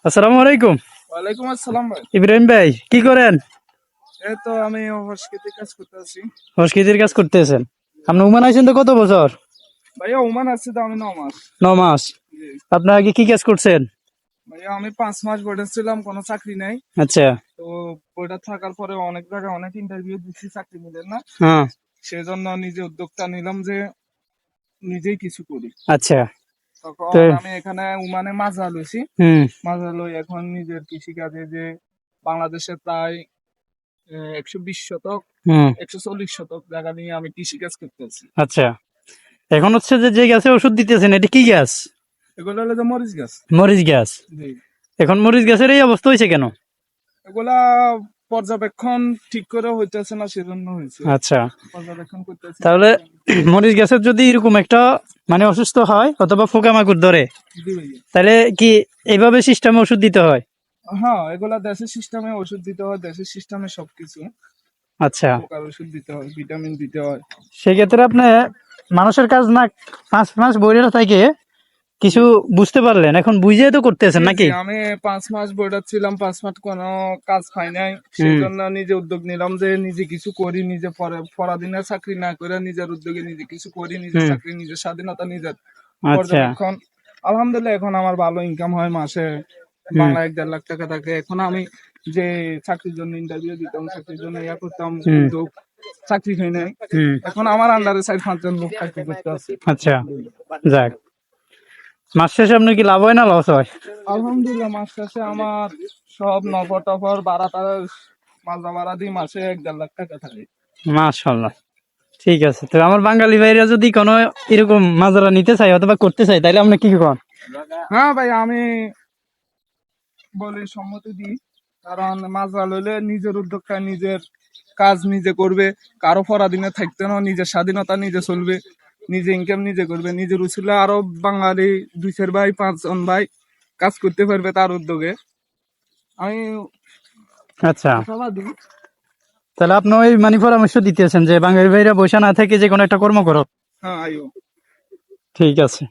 আসসালামু আলাইকুম। ওয়ালাইকুম আসসালাম ভাই। ইব্রাহিম ভাই কি করেন? এই তো আমি সংস্কৃতি কাজ করতেছি। সংস্কৃতির কাজ করতেছেন? আপনি ওমান আছেন তো কত বছর? ভাইয়া ওমান আছে তো আমি 9 মাস। 9 মাস। জি। আপনার আগে কি কাজ করছেন? ভাইয়া আমি 5 মাস বোর্ডে ছিলাম, কোনো চাকরি নাই। আচ্ছা। তো বোর্ডে থাকার পরে অনেক জায়গায় অনেক ইন্টারভিউ দিচ্ছি, চাকরি মিলে না। হ্যাঁ। সেজন্য নিজে উদ্যোক্তা নিলাম যে নিজেই কিছু করি। আচ্ছা। তো তখন আমি এখানে ওমানে মাজরা লইছি। হুম। মাজরা লই এখন নিজের কৃষিকাজে যে বাংলাদেশে প্রায় 120 শতক হুম। 140 শতক জায়গা নিয়ে আমি কৃষিকাজ করতেছি। আচ্ছা। এখন হচ্ছে যে গাছে ওষুধ দিতেছেন এটা কি গাছ? এগুলো হলো যে মরিচ গাছ। মরিচ গাছ। জি। এখন মরিচ গাছের এই অবস্থা হয়েছে কেন? এগুলা পর্যবেক্ষণ ঠিক করে হইতেছে না, সেজন্য হয়েছে। আচ্ছা। পর্যবেক্ষণ করতেছি। তাহলে মরিচ গাছের যদি এরকম একটা মানে অসুস্থ হয় অথবা পোকামাকড় ধরে, জি ভাইয়া। তাহলে কি এইভাবে সিস্টেমে ওষুধ দিতে হয়? হ্যাঁ, এগুলা দেশের সিস্টেমে ওষুধ দিতে হয়, দেশের সিস্টেমে সবকিছু। আচ্ছা। পোকার ওষুধ দিতে হয়, ভিটামিন দিতে হয়। সেক্ষেত্রে আপনি মানুষের কাজ না 5 মাস বইরা থেকে জি কিছু বুঝতে পারলেন, এখন বুঝে তো করতেছেন জি জি নাকি? আমি 5 মাস বোর্ডার ছিলাম, 5 মাস কোনো কাজ পাই নাই। হুম। সেজন্য নিজে উদ্যোগ নিলাম যে নিজে কিছু করি, নিজে পরাধীনে চাকরি না করে নিজের উদ্যোগে নিজে কিছু করি, নিজের হুম। চাকরি, নিজের স্বাধীনতা, নিজের আচ্ছা। পর্যবেক্ষণ। আলহামদুলিল্লাহ এখন আমার ভালো ইনকাম হয় মাসে, হুম। বাংলা 1-1.5 লাখ টাকা থাকে। এখন আমি যে চাকরির জন্য ইন্টারভিউ দিতাম, চাকরির জন্য করতাম, হুম। কিন্তু চাকরি হয় নাই। হুম। এখন আমার আন্ডারে 4-5 জন লোক চাকরি করতে আছে। আচ্ছা। যাক, মাস শেষে আপনার কি লাভ হয় না লস হয়? আলহামদুলিল্লাহ মাস শেষে আমার সব নফর টফর ভাড়া টাড়া মাজা ভাড়া দিয়ে মাসে 1-1.5 লাখ টাকা থাকে। মাশাআল্লাহ। ঠিক আছে, তো আমার বাঙালি ভাইরা যদি কোনো এরকম মাজরা নিতে চায় অথবা করতে চায় তাহলে আপনি কি করেন? হ্যাঁ ভাই, আমি বলি সম্মতি দিই, কারণ মাজরা লইলে নিজের উদ্যোগটা, নিজের কাজ নিজে করবে, কারো পরাধীনে থাকতে না, নিজের স্বাধীনতা নিজে চলবে, নিজে ইনকাম নিজে করবে, নিজের উচিলে আরো বাঙালি 2-4 ভাই 5 জন ভাই কাজ করতে পারবে তার উদ্যোগে। আমি আচ্ছা। আশাবাদী। তাহলে আপনি ওই মানে পরামর্শ দিতেছেন যে বাঙালি ভাইরা বসে না থেকে যে কোনো একটা কর্ম করো। হ্যাঁ আইও। ঠিক আছে।